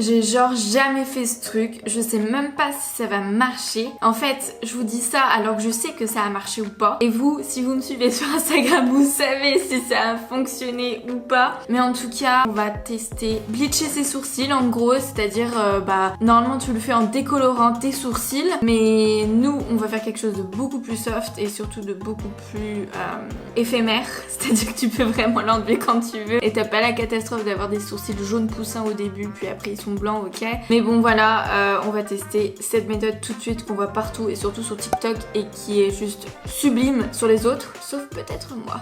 J'ai genre jamais fait ce truc, je sais même pas si ça va marcher. En fait, je vous dis ça alors que je sais que ça a marché ou pas. Et vous, si vous me suivez sur Instagram, vous savez si ça a fonctionné ou pas. Mais en tout cas, on va tester bleacher ses sourcils en gros, c'est-à-dire normalement tu le fais en décolorant tes sourcils, mais nous on va faire quelque chose de beaucoup plus soft et surtout de beaucoup plus éphémère, c'est-à-dire que tu peux vraiment l'enlever quand tu veux et t'as pas la catastrophe d'avoir des sourcils jaunes poussins au début puis après ils sont blanc, ok. Mais bon voilà, on va tester cette méthode tout de suite qu'on voit partout et surtout sur TikTok et qui est juste sublime sur les autres, sauf peut-être moi.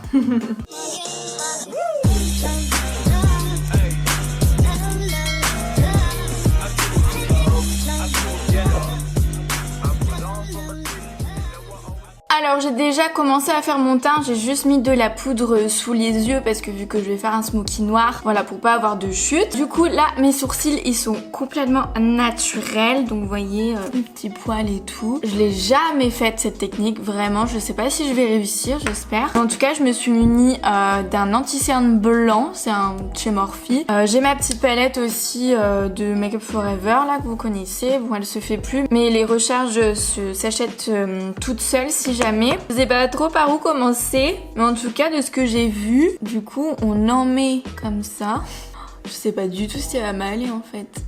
Alors j'ai déjà commencé à faire mon teint, j'ai juste mis de la poudre sous les yeux parce que vu que je vais faire un smoky noir, voilà, pour pas avoir de chute. Du coup là mes sourcils ils sont complètement naturels, donc vous voyez les petits poils et tout. Je l'ai jamais faite cette technique, vraiment, je sais pas si je vais réussir, j'espère. En tout cas je me suis munie d'un anti-cerne blanc, c'est un chez Morphe. J'ai ma petite palette aussi de Make Up Forever là que vous connaissez, bon elle se fait plus, mais les recharges s'achètent toutes seules si jamais. Je sais pas trop par où commencer, mais en tout cas de ce que j'ai vu, du coup on en met comme ça. Je sais pas du tout si ça va m'aller en fait.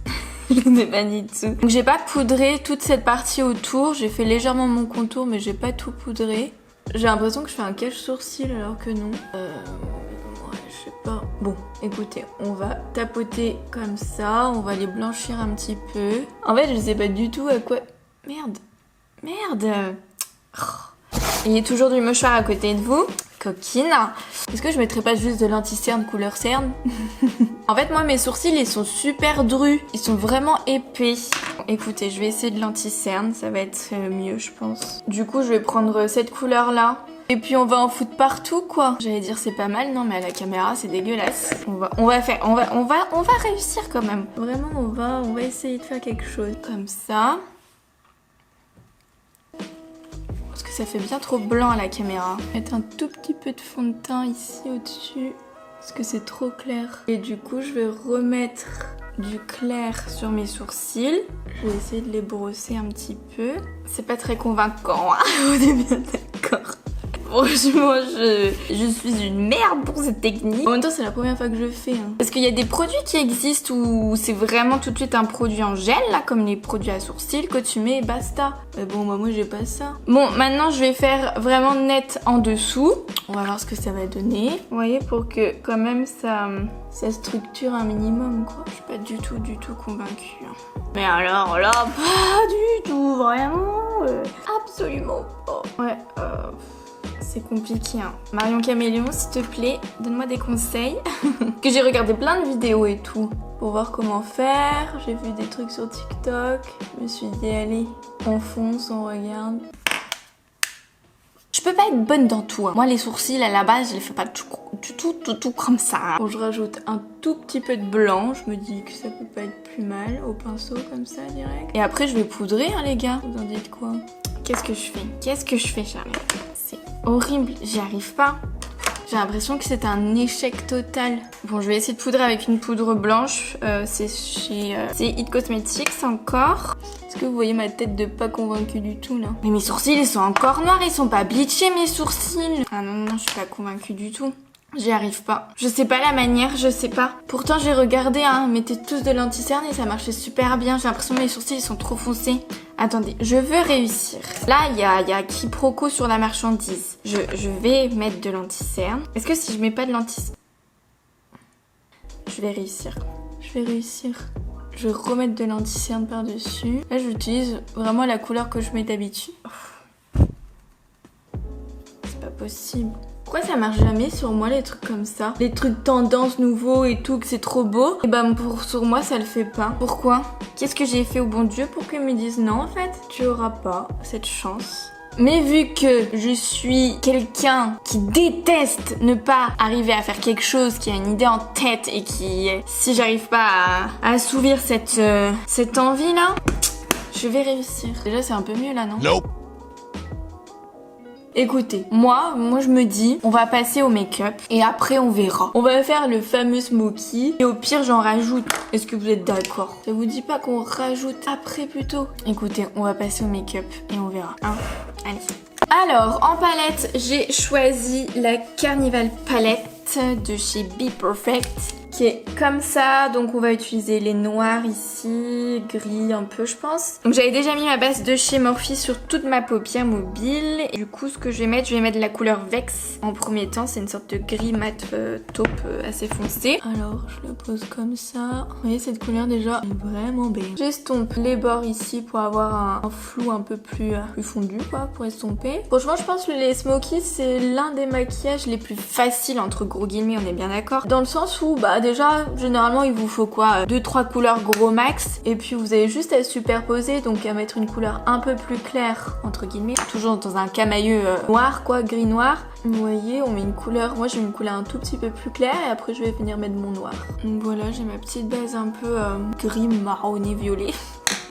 Je sais pas du tout. Donc j'ai pas poudré toute cette partie autour, j'ai fait légèrement mon contour mais j'ai pas tout poudré. J'ai l'impression que je fais un cache-sourcil alors que non. Ouais, je sais pas. Bon, écoutez, on va tapoter comme ça, on va les blanchir un petit peu. En fait je sais pas du tout à quoi... Merde. Ayez toujours du mouchoir à côté de vous. Coquine. Est-ce que je mettrais pas juste de l'anti-cerne couleur cerne? En fait moi mes sourcils ils sont super drus. Ils sont vraiment épais. Bon, écoutez, je vais essayer de l'anti-cerne. Ça va être mieux je pense. Du coup je vais prendre cette couleur là. Et puis on va en foutre partout quoi. J'allais dire c'est pas mal, non mais à la caméra c'est dégueulasse. On va réussir quand même. Vraiment on va essayer de faire quelque chose. Comme ça. Parce que ça fait bien trop blanc à la caméra. Mettre un tout petit peu de fond de teint ici au-dessus. Parce que c'est trop clair. Et du coup, je vais remettre du clair sur mes sourcils. Je vais essayer de les brosser un petit peu. C'est pas très convaincant, hein. On est bien d'accord. Franchement, je suis une merde pour cette technique. En même temps, c'est la première fois que je le fais. Hein. Parce qu'il y a des produits qui existent où c'est vraiment tout de suite un produit en gel, là, comme les produits à sourcils que tu mets et basta. Mais bon, bah, moi, j'ai pas ça. Bon, maintenant, je vais faire vraiment net en dessous. On va voir ce que ça va donner. Vous voyez, pour que quand même ça structure un minimum, quoi. Je suis pas du tout convaincue. Hein. Mais alors là, pas du tout, vraiment. Absolument pas. Ouais, c'est compliqué, hein. Marion Caméléon, s'il te plaît, donne-moi des conseils. Que j'ai regardé plein de vidéos et tout pour voir comment faire. J'ai vu des trucs sur TikTok. Je me suis dit, allez, on fonce, on regarde. Je peux pas être bonne dans tout. Hein. Moi, les sourcils, à la base, je les fais pas tout comme ça. Hein. Bon, je rajoute un tout petit peu de blanc. Je me dis que ça peut pas être plus mal au pinceau comme ça, direct. Et après, je vais poudrer, hein, les gars. Vous en dites quoi? Qu'est-ce que je fais, Charlie? C'est horrible, j'y arrive pas. J'ai l'impression que c'est un échec total. Bon, je vais essayer de poudrer avec une poudre blanche. C'est chez It Cosmetics encore. Est-ce que vous voyez ma tête de pas convaincue du tout là? Mais mes sourcils ils sont encore noirs, ils sont pas bleachés mes sourcils. Ah non, je suis pas convaincue du tout. J'y arrive pas. Je sais pas la manière, je sais pas. Pourtant j'ai regardé, hein, mettez tous de l'anti-cerne et ça marchait super bien. J'ai l'impression que mes sourcils ils sont trop foncés. Attendez, je veux réussir. Là, il y a quiproquo sur la marchandise. Je vais mettre de l'anti-cerne. Est-ce que si je mets pas de l'anti-cerne... Je vais réussir. Je vais remettre de l'anti-cerne par-dessus. Là, j'utilise vraiment la couleur que je mets d'habitude. C'est pas possible. Pourquoi ça marche jamais sur moi les trucs comme ça? Les trucs tendance nouveaux et tout, que c'est trop beau. Et ben sur moi ça le fait pas. Pourquoi? Qu'est-ce que j'ai fait au bon Dieu pour qu'ils me disent non en fait? Tu auras pas cette chance. Mais vu que je suis quelqu'un qui déteste ne pas arriver à faire quelque chose, qui a une idée en tête et qui, si j'arrive pas à assouvir cette envie là, je vais réussir. Déjà c'est un peu mieux là, non? Nope. Écoutez, moi je me dis, on va passer au make-up et après on verra. On va faire le fameux smoky et au pire j'en rajoute. Est-ce que vous êtes d'accord? Ça vous dit pas qu'on rajoute après plutôt? Écoutez, on va passer au make-up et on verra. Hein, allez. Alors, en palette, j'ai choisi la Carnival Palette de chez Be Perfect, qui est comme ça. Donc on va utiliser les noirs ici, gris un peu je pense. Donc j'avais déjà mis ma base de chez Morphe sur toute ma paupière mobile. Et du coup ce que je vais mettre la couleur Vex en premier temps. C'est une sorte de gris mat taupe assez foncé. Alors je le pose comme ça. Vous voyez cette couleur déjà est vraiment belle. J'estompe les bords ici pour avoir un flou un peu plus fondu quoi, pour estomper. Franchement je pense que les smokies c'est l'un des maquillages les plus faciles entre gros guillemets, on est bien d'accord. Dans le sens où bah déjà généralement il vous faut quoi, 2-3 couleurs gros max et puis vous avez juste à superposer, donc à mettre une couleur un peu plus claire entre guillemets, toujours dans un camailleux noir quoi, gris noir. Vous voyez, on met une couleur, moi j'ai une couleur un tout petit peu plus claire et après je vais venir mettre mon noir. Donc voilà, j'ai ma petite base un peu gris marronné violet.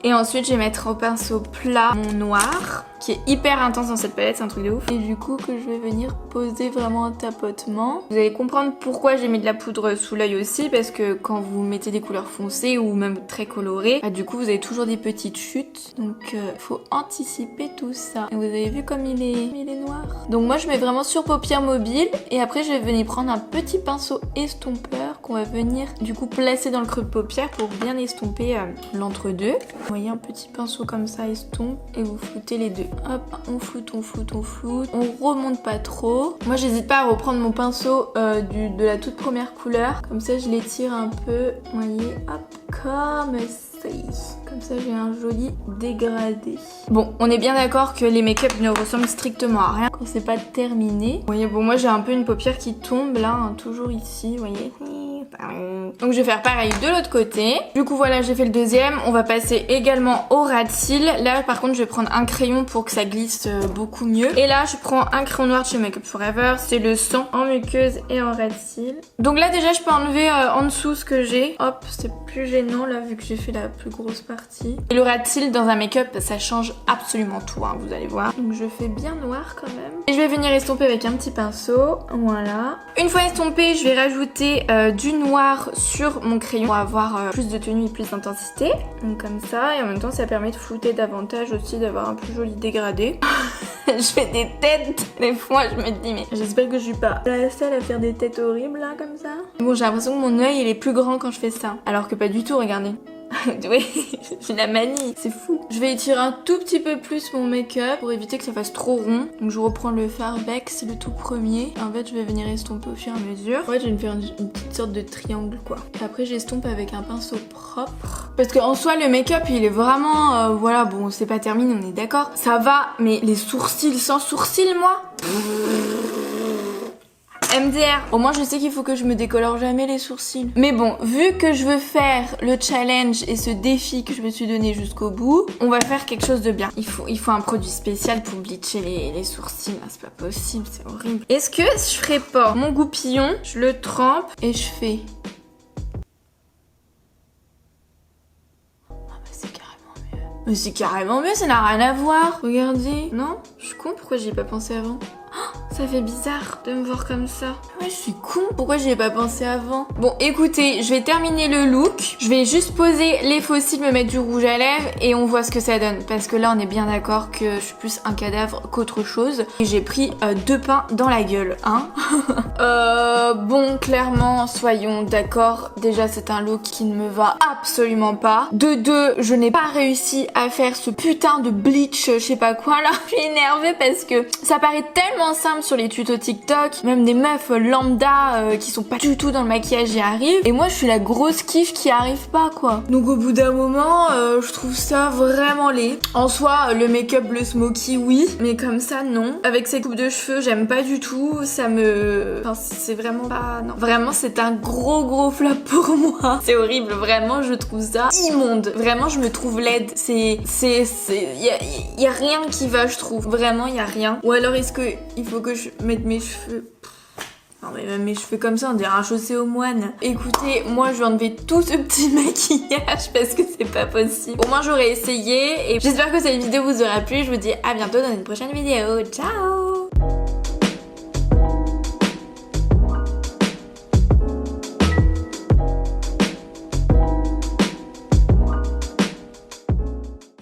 Et ensuite je vais mettre au pinceau plat mon noir qui est hyper intense dans cette palette, c'est un truc de ouf. Et du coup que je vais venir poser vraiment un tapotement. Vous allez comprendre pourquoi j'ai mis de la poudre sous l'œil aussi, parce que quand vous mettez des couleurs foncées ou même très colorées, bah, du coup vous avez toujours des petites chutes. Donc faut anticiper tout ça. Et vous avez vu comme il est noir. Donc moi je mets vraiment sur paupière mobile et après je vais venir prendre un petit pinceau estompeur qu'on va venir du coup placer dans le creux de paupière pour bien estomper l'entre-deux. Vous voyez un petit pinceau comme ça estompe et vous floutez les deux. Hop, on floute, on floute, on floute. On remonte pas trop. Moi j'hésite pas à reprendre mon pinceau de la toute première couleur. Comme ça je l'étire un peu. Vous voyez, hop, comme ça. Comme ça j'ai un joli dégradé. Bon, on est bien d'accord que les make-up ne ressemblent strictement à rien quand c'est pas terminé. Vous voyez, bon moi j'ai un peu une paupière qui tombe là, hein, toujours ici, vous voyez. Donc je vais faire pareil de l'autre côté. Du coup voilà, j'ai fait le deuxième. On va passer également au ras de cils. Là par contre je vais prendre un crayon pour que ça glisse beaucoup mieux. Et là je prends un crayon noir de chez Make Up Forever. C'est le 100 en muqueuse et en ras de cils. Donc là déjà je peux enlever en dessous ce que j'ai. Hop, c'est plus gênant là vu que j'ai fait la plus grosse partie. Et le ras de cils dans un make-up ça change absolument tout, hein, vous allez voir. Donc je fais bien noir quand même. Et je vais venir estomper avec un petit pinceau. Voilà. Une fois estompé, je vais rajouter du noir sur mon crayon pour avoir plus de tenue et plus d'intensité. Donc comme ça, et en même temps ça permet de flouter davantage aussi, d'avoir un plus joli dégradé. Je fais des têtes, des fois je me dis mais j'espère que je suis pas la seule à faire des têtes horribles là comme ça. Bon, j'ai l'impression que mon œil il est plus grand quand je fais ça, alors que pas du tout, regardez. Oui, j'ai la manie, c'est fou. Je vais étirer un tout petit peu plus mon make-up pour éviter que ça fasse trop rond. Donc je reprends le Farbex, c'est le tout premier. En fait je vais venir estomper au fur et à mesure. En fait je vais me faire une petite sorte de triangle quoi. Et après j'estompe avec un pinceau propre. Parce qu'en soi le make-up il est vraiment... voilà, bon c'est pas terminé, on est d'accord. Ça va, mais les sourcils, sans sourcils moi MDR, au moins je sais qu'il faut que je me décolore jamais les sourcils. Mais bon, vu que je veux faire le challenge et ce défi que je me suis donné jusqu'au bout, on va faire quelque chose de bien. Il faut un produit spécial pour bleacher les sourcils. C'est pas possible, c'est horrible. Est-ce que je ferais pas mon goupillon, je le trempe et je fais... Mais c'est carrément mieux, ça n'a rien à voir. Regardez. Non, je suis con, pourquoi j'y ai pas pensé avant? Ça fait bizarre de me voir comme ça. Ouais, je suis con. Pourquoi j'y ai pas pensé avant? Bon, écoutez, je vais terminer le look. Je vais juste poser les faux cils, me mettre du rouge à lèvres et on voit ce que ça donne. Parce que là, on est bien d'accord que je suis plus un cadavre qu'autre chose. Et j'ai pris 2 pains dans la gueule, hein. Bon, clairement, soyons d'accord. Déjà, c'est un look qui ne me va absolument pas. De 2, je n'ai pas réussi à faire ce putain de bleach, je sais pas quoi là. Je suis énervée parce que ça paraît tellement simple sur les tutos TikTok, même des meufs lambda qui sont pas du tout dans le maquillage y arrivent, et moi je suis la grosse kiff qui arrive pas quoi. Donc au bout d'un moment je trouve ça vraiment laid. En soi le make-up bleu smoky oui, mais comme ça non. Avec ces coupes de cheveux j'aime pas du tout, ça me... Enfin c'est vraiment pas... Non. Vraiment c'est un gros flop pour moi. C'est horrible, vraiment je trouve ça immonde. Vraiment je me trouve laide. Y a rien qui va je trouve. Vraiment y a rien. Ou alors est-ce que il faut que je mette mes cheveux... Non mais même mes cheveux comme ça on dirait un chaussé au moine. Écoutez, moi je vais enlever tout ce petit maquillage parce que c'est pas possible. Au moins j'aurais essayé et j'espère que cette vidéo vous aura plu. Je vous dis à bientôt dans une prochaine vidéo. Ciao!